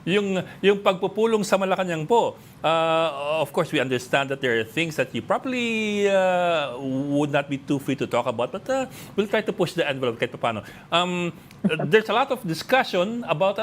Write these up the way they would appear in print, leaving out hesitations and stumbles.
yung pagpupulong sa Malacañang po, of course, we understand that there are things that you probably would not be too free to talk about, but we'll try to push the envelope kahit paano. There's a lot of discussion about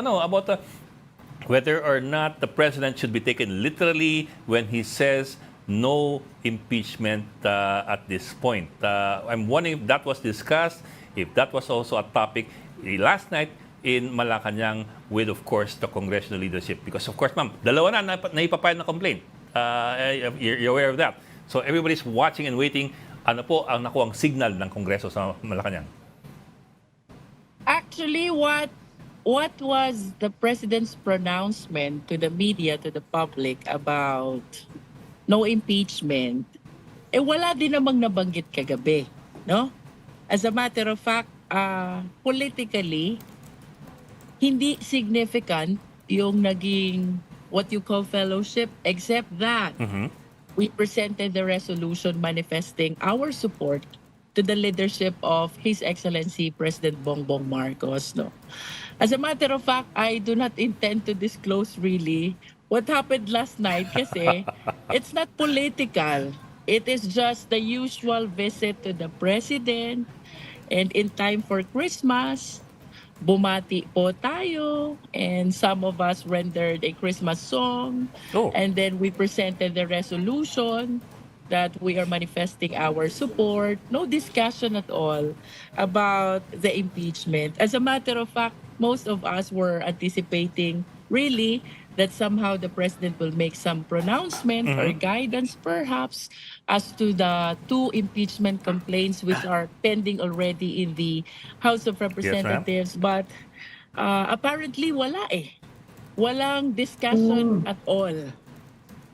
whether or not the president should be taken literally when he says no impeachment at this point. I'm wondering if that was discussed, if that was also a topic last night in Malacañang with, of course, the congressional leadership. Because, of course, ma'am, dalawa na naipapile na complaint. You're aware of that. So everybody's watching and waiting. Ano po ang nakuhang signal ng Kongreso sa Malacañang? Actually, what was the president's pronouncement to the media, to the public about no impeachment? Wala din namang nabanggit kagabi, no? As a matter of fact, politically, hindi significant yung naging what you call fellowship, except that we presented the resolution manifesting our support to the leadership of His Excellency President Bongbong Marcos. No? As a matter of fact, I do not intend to disclose really what happened last night kasi it's not political. It is just the usual visit to the President, and in time for Christmas, bumati po tayo, and some of us rendered a Christmas song. And then we presented the resolution that we are manifesting our support. No discussion at all about the impeachment. As a matter of fact, most of us were anticipating really that somehow the president will make some pronouncement or guidance perhaps as to the two impeachment complaints which are pending already in the House of Representatives. But apparently wala eh. Walang discussion at all.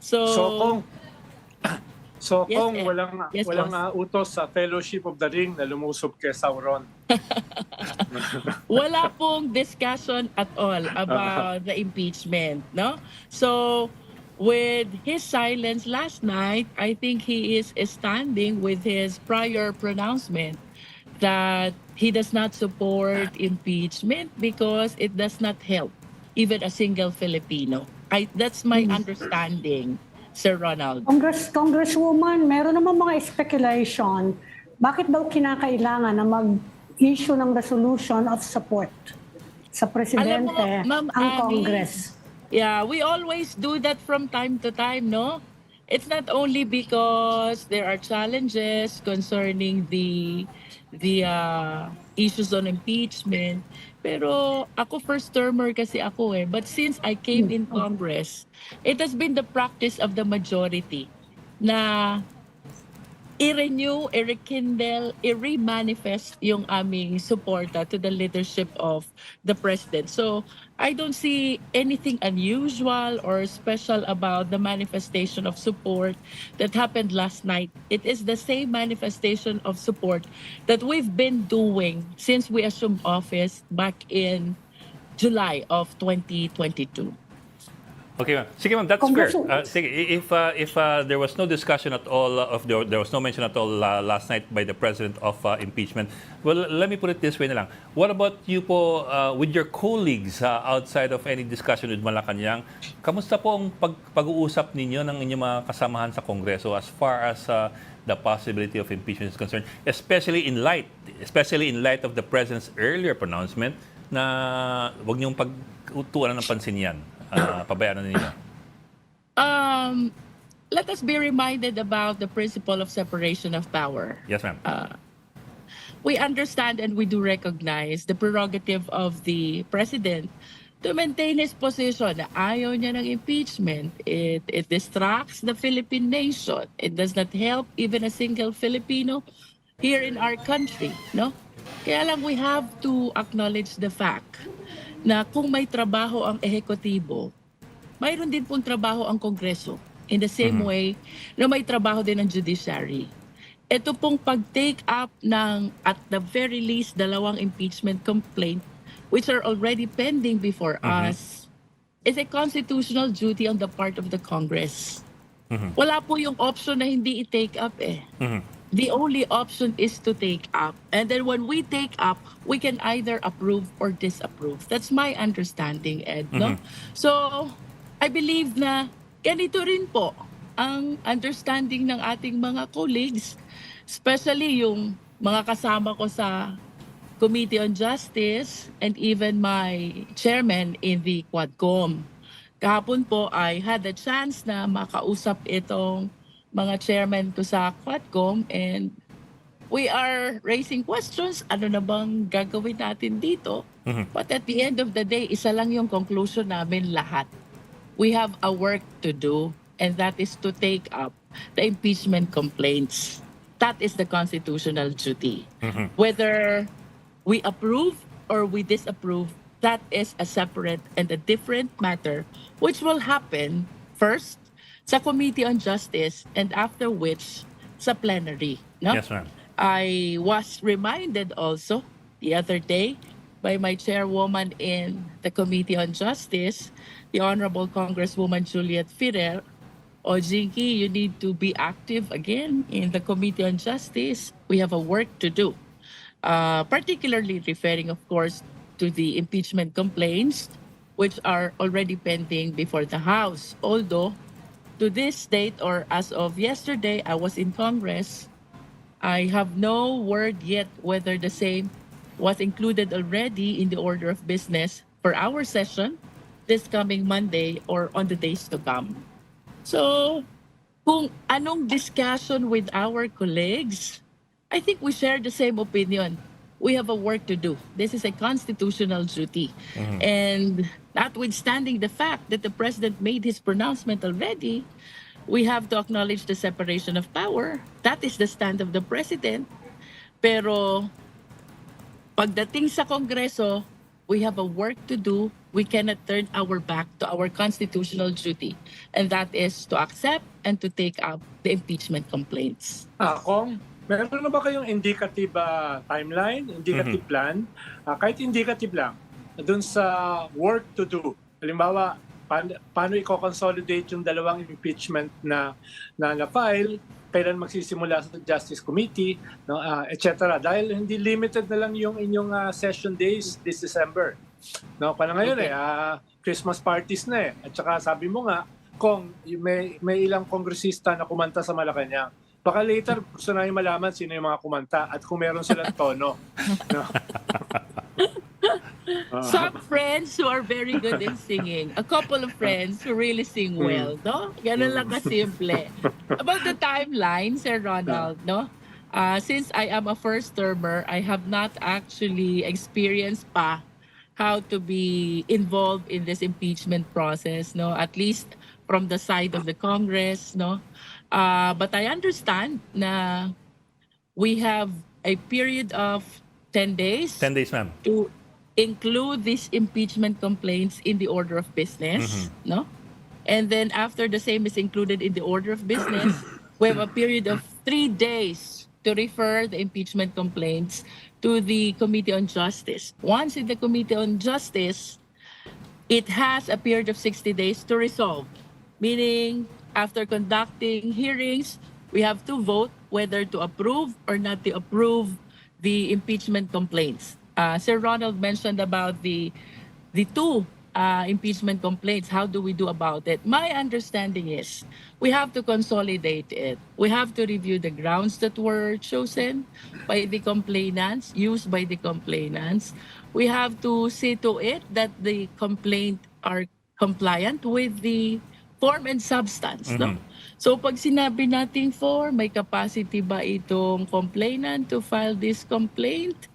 So Yes, kung eh. walang Yes, utos sa Fellowship of the Ring na lumusob kay Sauron. Wala pong discussion at all about the impeachment, no? So, with his silence last night, I think he is standing with his prior pronouncement that he does not support impeachment because it does not help even a single Filipino. That's my understanding, Sir Ronald. Congresswoman, meron naman mga speculation. Bakit daw kinakailangan na mag-issue ng resolution of support sa presidente Alam mo, Ma'am ang Annie, Congress? Yeah, we always do that from time to time, no? It's not only because there are challenges concerning the issues on impeachment, pero ako first termer kasi ako eh. But since I came in Congress, it has been the practice of the majority na i-renew, i-rekindle, i-remanifest yung aming suporta to the leadership of the President. So, I don't see anything unusual or special about the manifestation of support that happened last night. It is the same manifestation of support that we've been doing since we assumed office back in July of 2022. Okay, ma'am. Sige, ma'am, that's fair. Sige, if there was no discussion at all there was no mention at all last night by the president of impeachment, well, let me put it this way na lang. What about you po with your colleagues outside of any discussion with Malacañang? Kamusta po ang pag-uusap ninyo ng inyong mga kasamahan sa Kongreso as far as the possibility of impeachment is concerned, especially in light of the president's earlier pronouncement na wag niyong pag-utuan ng pansin yan? Pabayaan ninyo. Let us be reminded about the principle of separation of power. Yes, ma'am. We understand and we do recognize the prerogative of the president to maintain his position na ayaw niya ng impeachment. It distracts the Philippine nation. It does not help even a single Filipino here in our country, no? Kaya lang we have to acknowledge the fact na kung may trabaho ang ehekutibo, mayroon din pong trabaho ang Kongreso. In the same way na may trabaho din ang judiciary. Ito pong pag-take up ng, at the very least, 2 impeachment complaint which are already pending before us is a constitutional duty on the part of the Congress. Wala po yung option na hindi i-take up eh. the only option is to take up. And then when we take up, we can either approve or disapprove. That's my understanding, Ed, no? So, I believe na ganito rin po ang understanding ng ating mga colleagues, especially yung mga kasama ko sa Committee on Justice and even my chairman in the Quadcom. Kahapon po I had the chance na makausap itong mga chairman ko sa Quadcom and we are raising questions. Ano na bang gagawin natin dito? But at the end of the day, isa lang yung conclusion namin lahat. We have a work to do and that is to take up the impeachment complaints. That is the constitutional duty. Whether we approve or we disapprove, that is a separate and a different matter which will happen first sa Committee on Justice and after which sa plenary. No? Yes, ma'am. I was reminded also the other day by my chairwoman in the Committee on Justice, the Honorable Congresswoman Juliet Ferrer, o Jinky, you need to be active again in the Committee on Justice. We have a work to do. Particularly referring, of course, to the impeachment complaints, which are already pending before the House. Although, to this date or as of yesterday, I was in Congress, I have no word yet whether the same was included already in the order of business for our session this coming Monday or on the days to come. So, kung anong discussion with our colleagues, I think we share the same opinion. We have a work to do. This is a constitutional duty. And notwithstanding the fact that the president made his pronouncement already, we have to acknowledge the separation of power. That is the stand of the president. Pero pagdating sa Kongreso, we have a work to do. We cannot turn our back to our constitutional duty. And that is to accept and to take up the impeachment complaints. Kong, meron na ba kayong indicative timeline, indicative plan? Kahit indicative lang, dun sa work to do. Halimbawa, paano i-consolidate yung dalawang impeachment na na-file, kailan magsisimula sa Justice Committee, no, etc. Dahil hindi limited na lang yung inyong session days this December. No, paano ngayon Christmas parties na At saka sabi mo nga, kung may ilang kongresista na kumanta sa Malacañang. Baka later gusto namin malaman sino yung mga kumanta at kung meron silang tono. No? Some friends who are very good in singing. A couple of friends who really sing well, no? Ganun lang kasimple. About the timeline, Sir Ronald, no? Since I am a first-termer, I have not actually experienced pa how to be involved in this impeachment process, no? At least from the side of the Congress, no? But I understand na we have a period of 10 days 10 days, ma'am. to include these impeachment complaints in the order of business, no? And then after the same is included in the order of business, we have a period of 3 days to refer the impeachment complaints to the Committee on Justice. Once in the Committee on Justice, it has a period of 60 days to resolve, meaning after conducting hearings, we have to vote whether to approve or not to approve the impeachment complaints. Sir Ronald mentioned about the two impeachment complaints. How do we do about it? My understanding is we have to consolidate it. We have to review the grounds that were chosen by the complainants, used by the complainants. We have to see to it that the complaint are compliant with the form and substance. No? So pag sinabi natin may capacity ba itong complainant to file this complaint?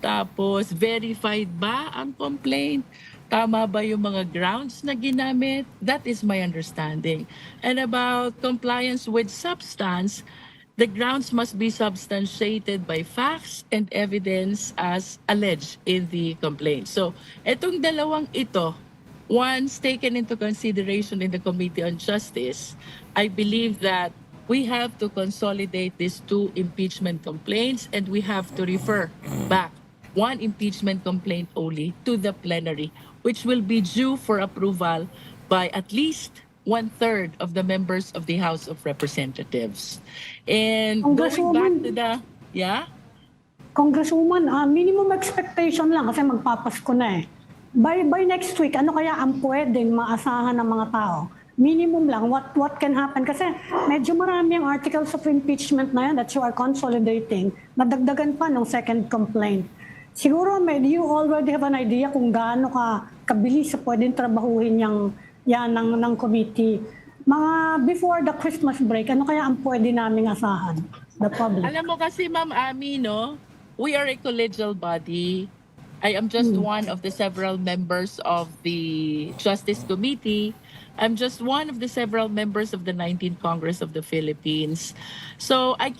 Tapos, verified ba ang complaint? Tama ba yung mga grounds na ginamit? That is my understanding. And about compliance with substance, the grounds must be substantiated by facts and evidence as alleged in the complaint. So, etong dalawang ito, once taken into consideration in the Committee on Justice, I believe that we have to consolidate these two impeachment complaints and we have to refer back one impeachment complaint only to the plenary, which will be due for approval by at least 1/3 of the members of the House of Representatives. And going back Congresswoman. to the, yeah? Congresswoman, minimum expectation lang kasi magpapasko na eh. By next week, ano kaya ang pwedeng maasahan ng mga tao? Minimum lang, what can happen? Kasi medyo marami ang articles of impeachment na yan that you are consolidating. Nadagdagan pa ng second complaint. Siguro, you already have an idea kung gaano kabilis sa pwedeng trabahuhin yan ng committee. Before the Christmas break, ano kaya ang pwede naming asahan? The public. Alam mo kasi, Ma'am Ami, no? We are a collegial body. I am just one of the several members of the Justice Committee. I'm just one of the several members of the 19th Congress of the Philippines. So I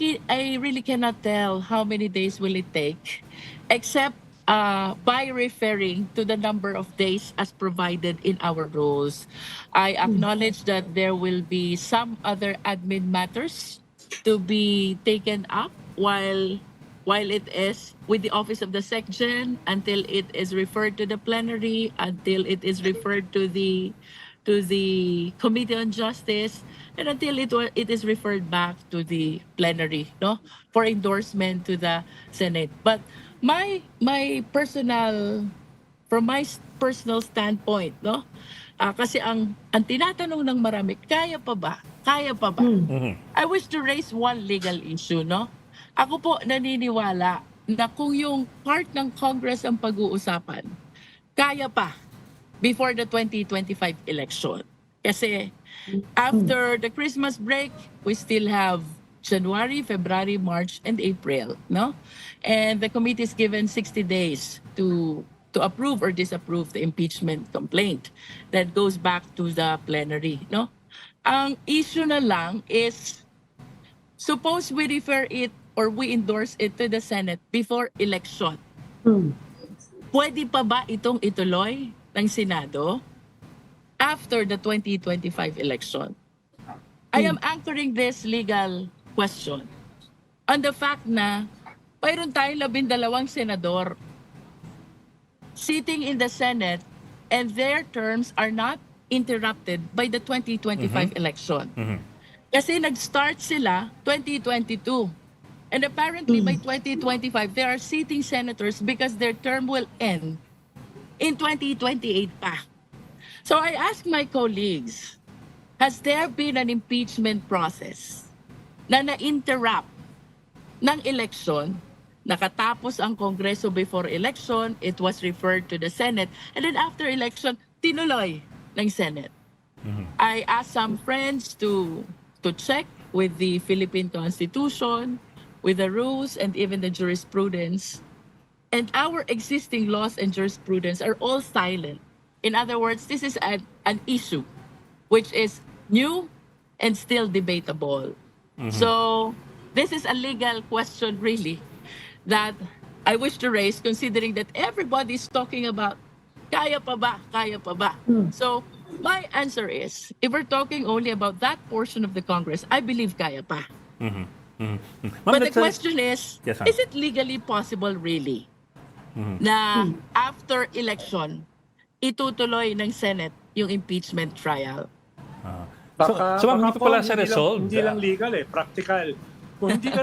really cannot tell how many days will it take, except by referring to the number of days as provided in our rules. I acknowledge that there will be some other admin matters to be taken up while it is with the office of the SecGen, until it is referred to the plenary, until it is referred to the Committee on Justice, and until it is referred back to the plenary, no, for endorsement to the Senate. But from my personal standpoint, no, kasi ang tinatanong ng marami, kaya pa ba? I wish to raise one legal issue, no. Ako po naniniwala na kung yung part ng Congress ang pag-uusapan, kaya pa before the 2025 election. Kasi after the Christmas break, we still have January, February, March, and April, no? And the committee is given 60 days to approve or disapprove the impeachment complaint that goes back to the plenary, no? Ang issue na lang is, suppose we refer it or we endorse it to the Senate before election. Pwede pa ba itong ituloy ng Senado after the 2025 election? I am anchoring this legal question on the fact na mayroon tayong 12 senador sitting in the Senate and their terms are not interrupted by the 2025 election. Kasi nag-start sila 2022. And apparently by 2025, there are sitting senators because their term will end in 2028 pa. So I ask my colleagues, has there been an impeachment process na na-interrupt ng election? Nakatapos ang Kongreso before election, it was referred to the Senate, and then after election, tinuloy ng Senate. I asked some friends to check with the Philippine Constitution, with the rules, and even the jurisprudence. And our existing laws and jurisprudence are all silent. In other words, this is an issue which is new and still debatable. So this is a legal question really that I wish to raise, considering that everybody is talking about kaya pa ba, kaya pa ba. So my answer is, if we're talking only about that portion of the Congress, I believe kaya pa. But the question is it legally possible really na after election, itutuloy ng Senate yung impeachment trial? So ma'am, hindi pa pala siya resolved? Hindi lang legal practical. Kung hindi ka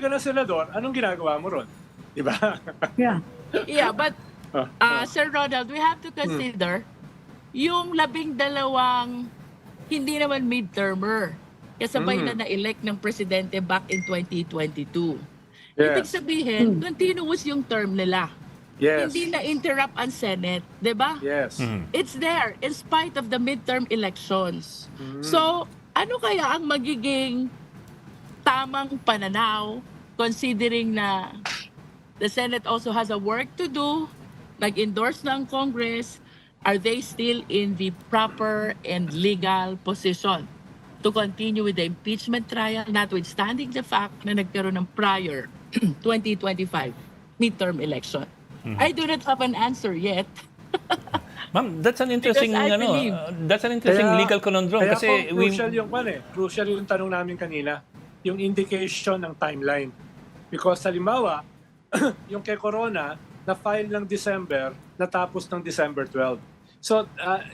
na senador, anong ginagawa mo ron? Diba? Yeah, but Sir Ronald, we have to consider yung 12 hindi naman midtermer. Kasabay na na-elect ng presidente back in 2022. Ibig sabihin, continuous yung term nila. Hindi na-interrupt ang Senate, di ba? It's there in spite of the midterm elections. So, ano kaya ang magiging tamang pananaw considering na the Senate also has a work to do, nag-endorse ng Congress, are they still in the proper and legal position to continue with the impeachment trial, notwithstanding the fact na nagkaroon ng prior 2025 midterm election? I do not have an answer yet. Ma'am, that's an interesting legal conundrum Kaya kasi crucial yung tanong namin kanina, yung indication ng timeline. Because halimbawa, yung kay Corona, na-file ng December, natapos ng December 12. So,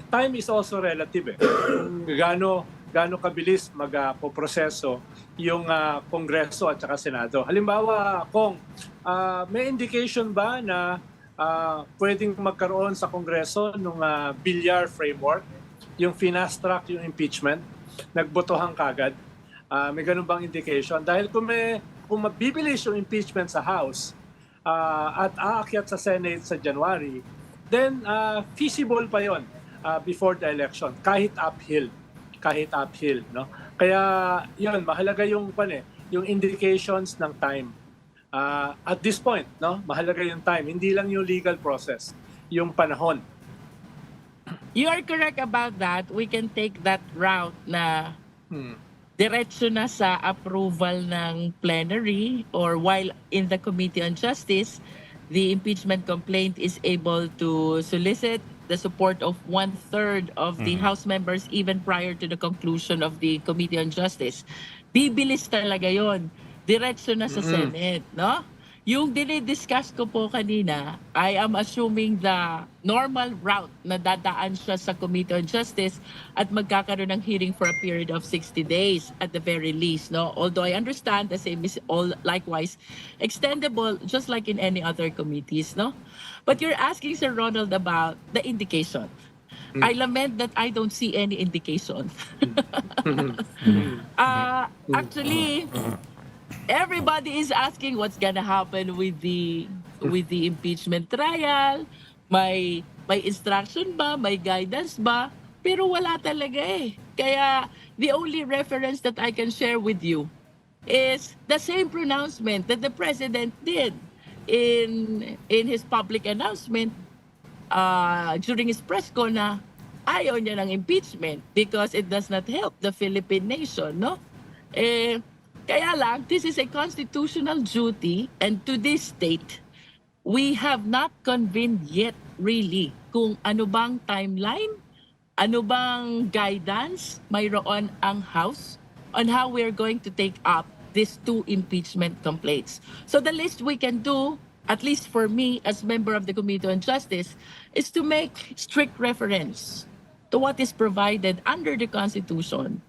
time is also relative eh. Kung gaano kabilis magpoproseso yung Kongreso at saka Senado. Halimbawa, kung may indication ba na pwedeng magkaroon sa Kongreso ng bilyar framework, yung fast track, yung impeachment, nagbotohan kagad? May ganun bang indication? Dahil kung mabibilis yung impeachment sa House at aakyat sa Senate sa January, then feasible pa yon before the election, kahit uphill, no? Kaya yun, mahalaga yung indications ng time. At this point, no, mahalaga yung time, hindi lang yung legal process, yung panahon. You are correct about that. We can take that route na diretso na sa approval ng plenary, or while in the Committee on Justice, the impeachment complaint is able to solicit the support of 1/3 of the House members even prior to the conclusion of the Committee on Justice. Bibilis talaga yon. Diretso na sa Senate, no? Yung dinidiscuss ko po kanina, I am assuming the normal route na dadaan siya sa Committee on Justice at magkakaroon ng hearing for a period of 60 days at the very least, no? Although I understand the same is all likewise extendable just like in any other committees, no? But you're asking Sir Ronald about the indication. I lament that I don't see any indication. Actually, everybody is asking what's gonna happen with the impeachment trial. May instruction ba? May guidance ba? Pero wala talaga eh. Kaya the only reference that I can share with you is the same pronouncement that the President did in his public announcement during his press con na ayaw niya ng impeachment because it does not help the Philippine nation, no? Kaya lang, this is a constitutional duty, and to this date, we have not convened yet really kung ano bang timeline, ano bang guidance mayroon ang House on how we're going to take up these 2 impeachment complaints. So the least we can do, at least for me as member of the Committee on Justice, is to make strict reference to what is provided under the Constitution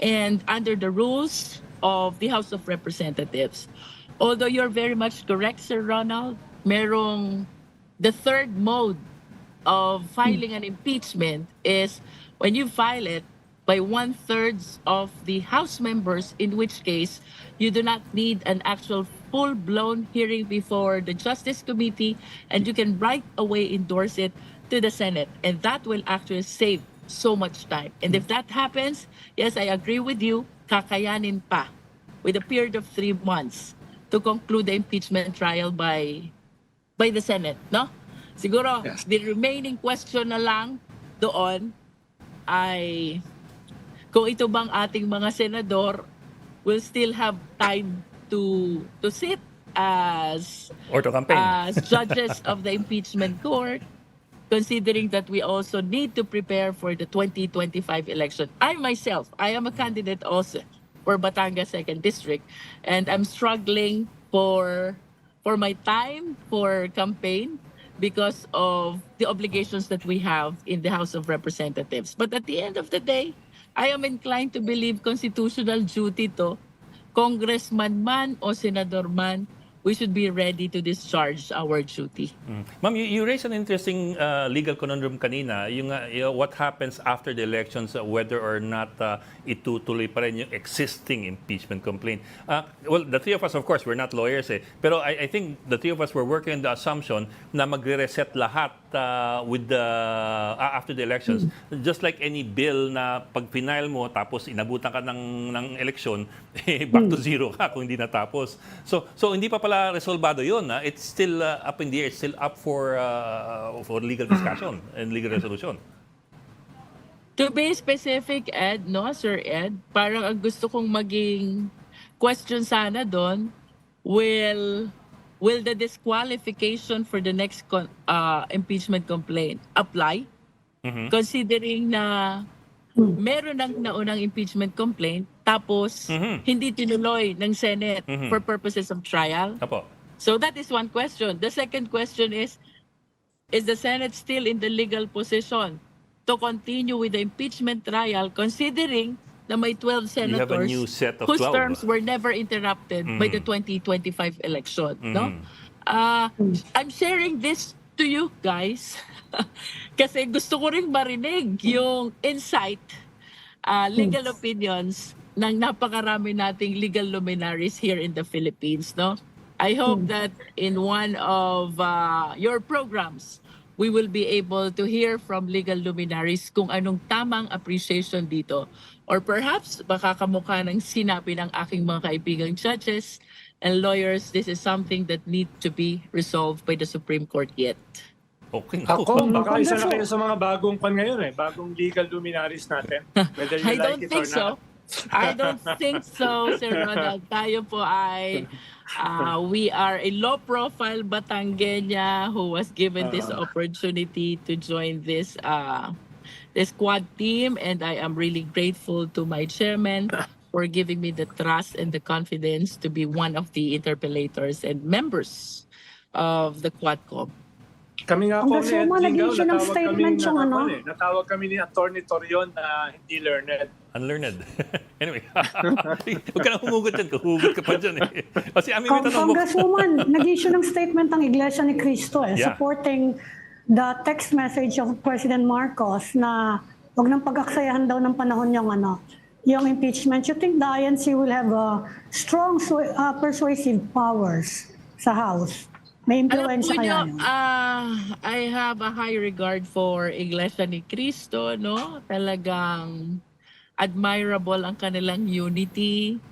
and under the rules of the House of Representatives. Although you're very much correct, Sir Ronald, merong the third mode of filing an impeachment is when you file it by 1/3 of the House members, in which case you do not need an actual full-blown hearing before the Justice Committee, and you can right away endorse it to the Senate. And that will actually save so much time. And if that happens, yes, I agree with you, kakayanin pa with a period of 3 months to conclude the impeachment trial by the Senate, no? Siguro, Yes. the remaining question na lang doon ay kung ito bang ating mga senador will still have time to sit as Or to campaign. judges of the impeachment court, considering that we also need to prepare for the 2025 election. I myself, I am a candidate also for Batangas 2nd District, and I'm struggling for my time for campaign because of the obligations that we have in the House of Representatives. But at the end of the day, I am inclined to believe constitutional duty to, congressman man o senador man, we should be ready to discharge our duty. Ma'am, you raised an interesting legal conundrum kanina, yung what happens after the elections, whether or not itutuloy pa rin yung existing impeachment complaint. Well, the three of us, of course, we're not lawyers pero I think the three of us were working on the assumption na magre-reset lahat with the after the elections. Just like any bill na pag final mo tapos inabutan ka ng eleksyon, back to zero ka kung hindi natapos. So hindi pa pala resolvado yun. It's still up in the air. It's still up for legal discussion and legal resolution. To be specific, Ed, no, Sir Ed, parang ang gusto kong maging question sana doon, will the disqualification for the next impeachment complaint apply? Considering na meron ng naunang impeachment complaint, tapos hindi tinuloy ng Senate for purposes of trial. Apo. So that is one question. The second question is the Senate still in the legal position to continue with the impeachment trial considering na may 12 You have a senators new set of whose 12. terms were never interrupted by the 2025 election, no? I'm sharing this to you guys kasi gusto ko ring marinig yung insight, legal opinions ng napakarami nating legal luminaries here in the Philippines, no? I hope that in one of your programs, we will be able to hear from legal luminaries kung anong tamang appreciation dito. Or perhaps baka kamukha ng sinabi ng aking mga kaibigang judges and lawyers, this is something that need to be resolved by the Supreme Court yet. Okay. Ako, baka isa na Congressman. kayo sa mga bagong ngayon bagong legal luminaries natin. Whether you I like don't it think or so. not. I don't think so, Sir Ronald. Tayo po ay, we are a low-profile Batangueña who was given this opportunity to join this this quad team, and I am really grateful to my chairman for giving me the trust and the confidence to be one of the interpellators and members of the Quadcom. Kami nga po ni Congresswoman, Jinky, nag-issue ng statement yung ano. natawag kami ni Attorney Torion na hindi learned. Unlearned. Anyway, huwag ka na humugot dyan. Hugot ka pa dyan eh. Kasi amin may tanong mo. Congresswoman, nag-issue ng statement ang Iglesia ni Cristo Yeah. supporting the text message of President Marcos na wag nang pag-aksayahan daw ng panahon yung impeachment. You think the INC will have strong persuasive powers sa House? May influence kaya yun? I have a high regard for Iglesia ni Cristo, no? Talagang admirable ang kanilang unity.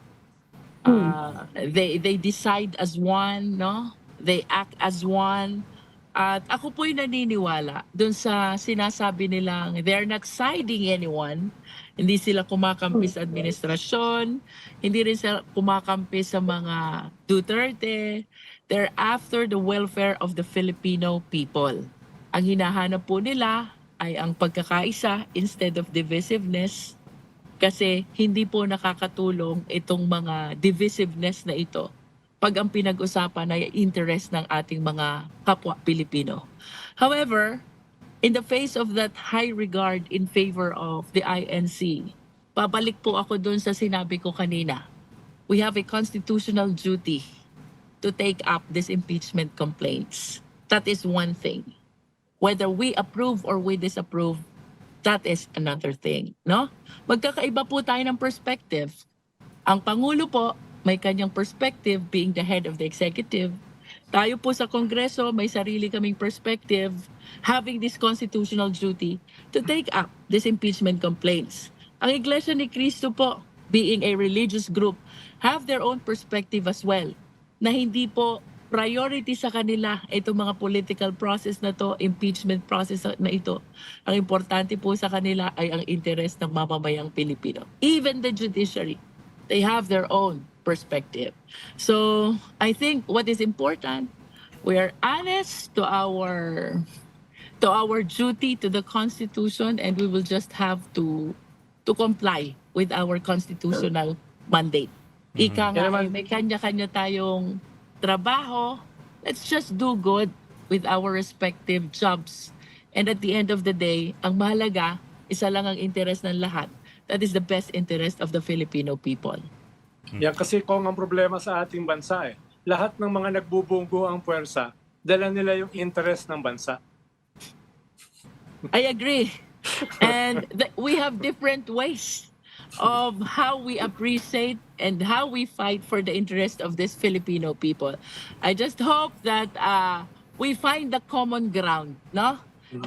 They decide as one, no? They act as one. At ako po'y naniniwala dun sa sinasabi nilang they're not siding anyone. Hindi sila kumakampi sa administrasyon, hindi rin sila kumakampi sa mga Duterte. They're after the welfare of the Filipino people. Ang hinahanap po nila ay ang pagkakaisa instead of divisiveness kasi hindi po nakakatulong itong mga divisiveness na ito pag ang pinag-usapan ay interest ng ating mga kapwa Pilipino. However, in the face of that high regard in favor of the INC, babalik po ako dun sa sinabi ko kanina. We have a constitutional duty to take up these impeachment complaints. That is one thing. Whether we approve or we disapprove, that is another thing, no? Magkakaiba po tayo ng perspective. Ang Pangulo po, may kanyang perspective being the head of the executive. Tayo po sa Kongreso, may sarili kaming perspective, having this constitutional duty to take up these impeachment complaints. Ang Iglesia ni Cristo po, being a religious group, have their own perspective as well, na hindi po priority sa kanila itong mga political process na to, impeachment process na ito. Ang importante po sa kanila ay ang interest ng mamamayang Pilipino. Even the judiciary, they have their own perspective. So, I think what is important, we are honest to our duty to the Constitution, and we will just have to comply with our constitutional mandate. Ika nga, may kanya-kanya tayong trabaho. Let's just do good with our respective jobs. And at the end of the day, ang mahalaga, isa lang ang interest ng lahat. That is the best interest of the Filipino people. Yan kasi kung ang problema sa ating bansa lahat ng mga nagbubunggo ang puwersa, dala nila yung interest ng bansa. I agree. And we have different ways of how we appreciate and how we fight for the interest of this Filipino people. I just hope that we find the common ground, no?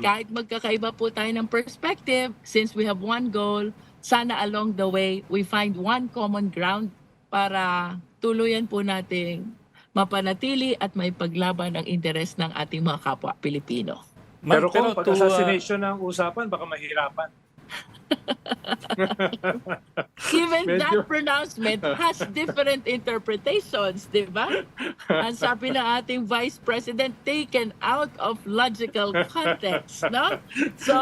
Kahit magkakaiba po tayo ng perspective, since we have one goal, sana along the way, we find one common ground para tuluyan po nating mapanatili at may paglaban ang interes ng ating mga kapwa Pilipino. Pero kung pag-assassination ang usapan, baka mahirapan. Even that pronouncement has different interpretations, di ba? Ang sabi ng ating Vice President, taken out of logical context, no? So,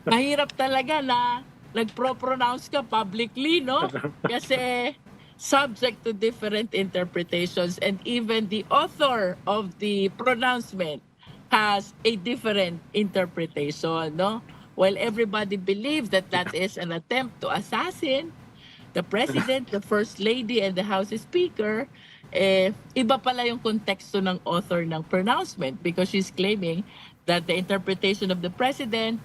mahirap talaga na nagpro-pronounce ka publicly, no? Kasi subject to different interpretations, and even the author of the pronouncement has a different interpretation, no? while everybody believes that that is an attempt to assassin the President, the First Lady, and the House Speaker, iba pala yung konteksto ng author ng pronouncement because she's claiming that the interpretation of the President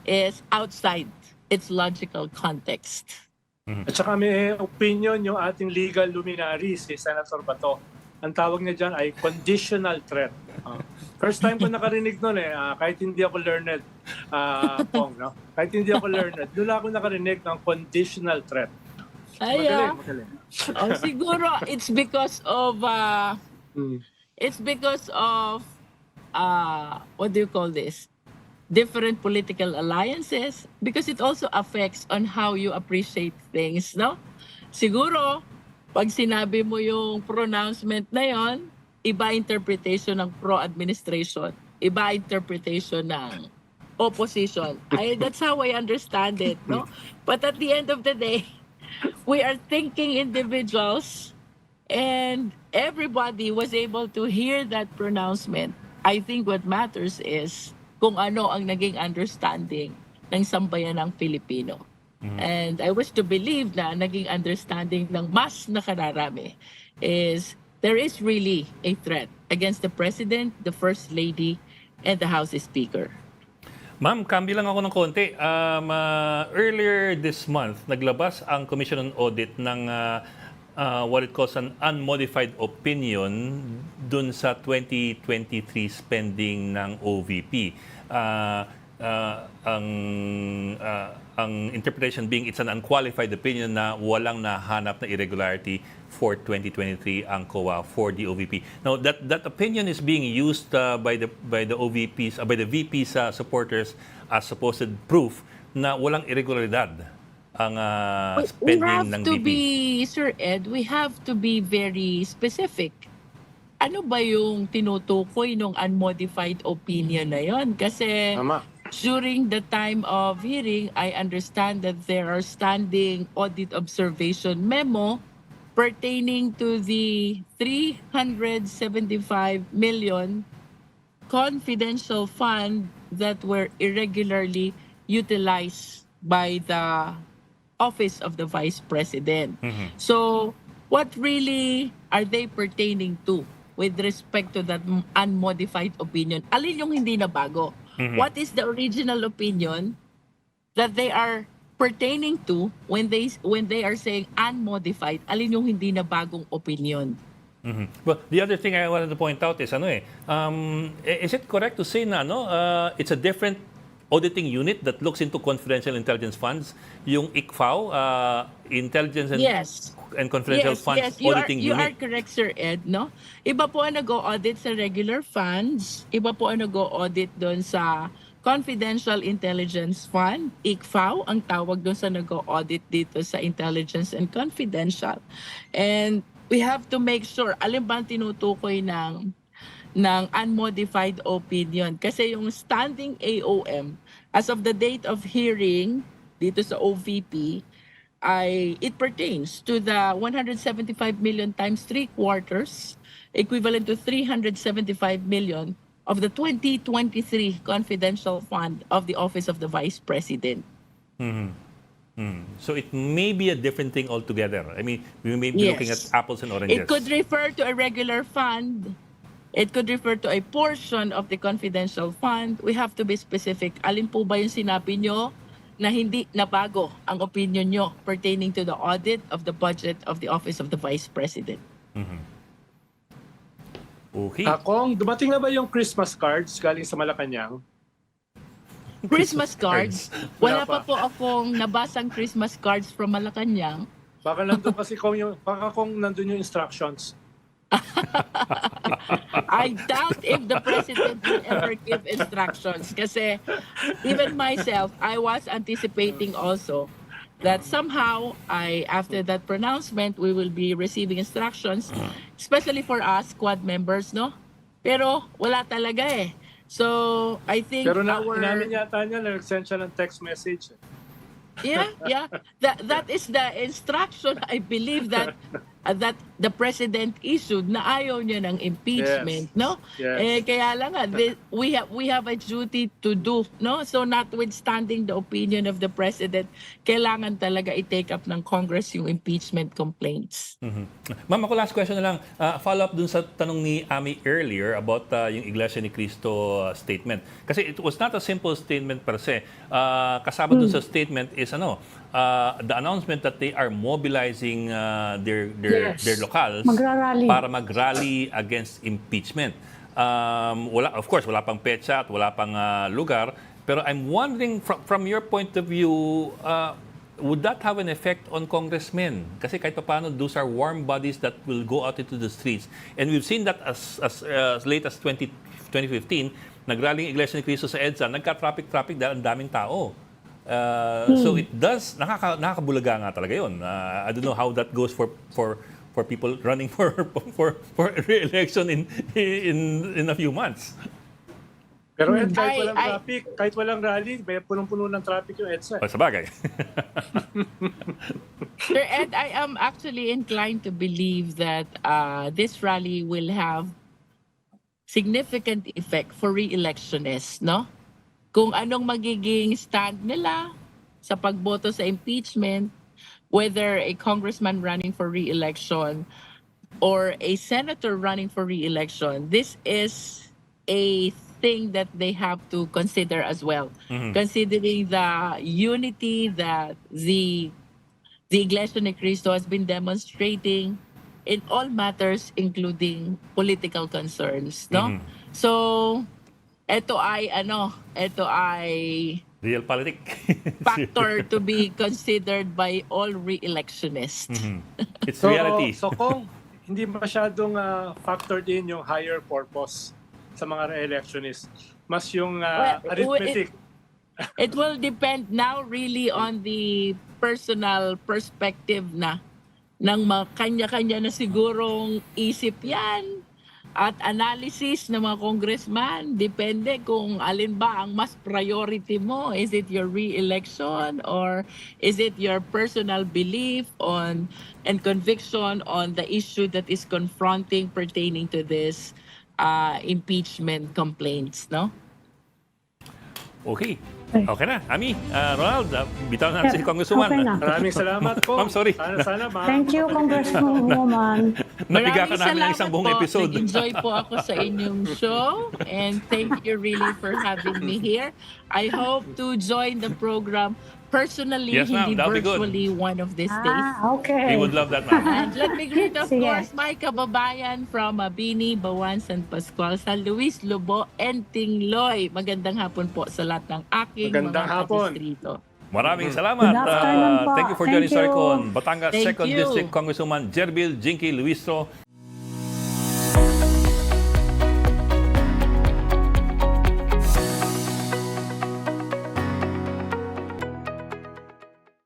is outside its logical context. At saka may opinion yung ating legal luminary, si Senator Bato. Ang tawag niya dyan ay conditional threat. First time ko nakarinig nun kahit hindi ako learned, Pong, no? Kahit hindi ako learned, doon ako nakarinig ng conditional threat. Magaling. Siguro it's because of what do you call this? Different political alliances, because it also affects on how you appreciate things, no? Siguro, pag sinabi mo yung pronouncement na yon, iba interpretation ng pro-administration, iba interpretation ng opposition. That's how I understand it, no? But at the end of the day, we are thinking individuals, and everybody was able to hear that pronouncement. I think what matters is kung ano ang naging understanding ng sambayan ng Pilipino. And I wish to believe na naging understanding ng mas nakararami is there is really a threat against the President, the First Lady, and the House Speaker. Ma'am, kambi lang ako ng konti. Earlier this month, naglabas ang Commission on Audit ng what it calls an unmodified opinion dun sa 2023 spending ng OVP. Ang interpretation being it's an unqualified opinion na walang nahanap na irregularity for 2023 ang COA for the OVP. Now that opinion is being used by the OVPs by the VP's supporters as supposed proof na walang irregularidad ang spending ng VP. Sir Ed, we have to be very specific. Ano ba yung tinutukoy ng unmodified opinion na yon? Kasi during the time of hearing, I understand that there are standing audit observation memo pertaining to the 375 million confidential fund that were irregularly utilized by the Office of the Vice President. So, what really are they pertaining to with respect to that unmodified opinion? Alin yung hindi na bago? What is the original opinion that they are pertaining to when they are saying unmodified? Alin yung hindi na bagong opinion? Well, the other thing I wanted to point out is is it correct to say na it's a different auditing unit that looks into confidential intelligence funds, yung ICFAO, Intelligence and Confidential Funds Auditing Unit. You are correct, Sir Ed, no? Iba po ang nag-audit sa regular funds, iba po ang nag-audit doon sa Confidential Intelligence Fund, ICFAO, ang tawag doon sa nag-audit dito sa Intelligence and Confidential. And we have to make sure, alin ba ang tinutukoy ng unmodified opinion. Kasi yung standing AOM, as of the date of hearing dito sa OVP, it pertains to the 175 million times 3 quarters, equivalent to 375 million of the 2023 confidential fund of the Office of the Vice President. So it may be a different thing altogether. I mean, we may be looking at apples and oranges. It could refer to a regular fund. It could refer to a portion of the confidential fund. We have to be specific. Alin po ba yung sinabi nyo na hindi nabago ang opinion nyo pertaining to the audit of the budget of the Office of the Vice President? Okay. Kung dumating na ba yung Christmas cards galing sa Malacañang? Christmas cards? Wala pa po akong nabasang Christmas cards from Malacañang. Baka nandun kasi kung nandun yung instructions. I doubt if the President will ever give instructions. Kasi even myself, I was anticipating also that somehow, after that pronouncement, we will be receiving instructions, especially for us, squad members, no? Pero wala talaga eh. So, I think Pero inamin yata niya, nag-send siya ng text message. Yeah. That is the instruction. I believe that that the president issued na ayaw niya ng impeachment, Yes. no? Yes. Kaya lang nga, we have a duty to do, no? So notwithstanding the opinion of the president, kailangan talaga i-take up ng Congress yung impeachment complaints. Ma'am, ako last question na lang. Follow up dun sa tanong ni Ami earlier about yung Iglesia ni Cristo statement. Kasi it was not a simple statement per se. Kasama dun sa statement is the announcement that they are mobilizing their Yes. locals Magrarally. para mag-rally against impeachment. Of course, wala pang petsa at wala pang lugar. Pero I'm wondering, from your point of view, would that have an effect on congressmen? Kasi kahit paano, those are warm bodies that will go out into the streets. And we've seen that as late as 2015, nagrally ang Iglesia ni Cristo sa EDSA, nagka-traffic dahil ang daming tao. So it does, nakakabulaga nga talaga yun. I don't know how that goes for people running for re-election in a few months. Pero Ed, kahit I- walang I- traffic, kahit walang rally, may punong-puno ng traffic yung EDSA. Sa bagay. Sir Ed, I am actually inclined to believe that this rally will have significant effect for re-electionists, no? Kung anong magiging stand nila sa pagboto sa impeachment, whether a congressman running for re-election or a senator running for re-election, this is a thing that they have to consider as well, considering the unity that the Iglesia ni Cristo has been demonstrating in all matters, including political concerns, no? So, ito ay Real politic. factor to be considered by all re-electionists. It's reality. So kung hindi masyadong factor din yung higher purpose sa mga re-electionists, mas yung arithmetic. It will depend now really on the personal perspective na ng mga kanya-kanya na sigurong isip yan at analysis ng mga congressman. Depende kung alin ba ang mas priority mo. Is it your re-election or is it your personal belief on and conviction on the issue that is confronting pertaining to this impeachment complaints, no? Okay. Okay na. Ami, Ronald, bitaw na si Congresswoman. Okay na. Maraming salamat po. Ma'am, sorry. Sana Thank you, Congresswoman. Napiga ka Maraming namin ng isang salamat buong po. episode. Nag-enjoy po ako sa inyong show and thank you really for having me here. I hope to join the program personally, Yes, ma'am. hindi That'll be good. virtually one of these days. Okay. We would love that, ma'am. And let me greet, of Sige. course, my kababayan from Mabini, Bawan, San Pascual, San Luis, Lobo, and Tingloy. Magandang hapon po sa lahat ng aking Magandang mga hapon. distrito. Maraming salamat. Good afternoon po. Thank you for joining Thank you. Storycon. Batangas Thank 2nd you. District Congresswoman Gerville, Jinky, Luistro,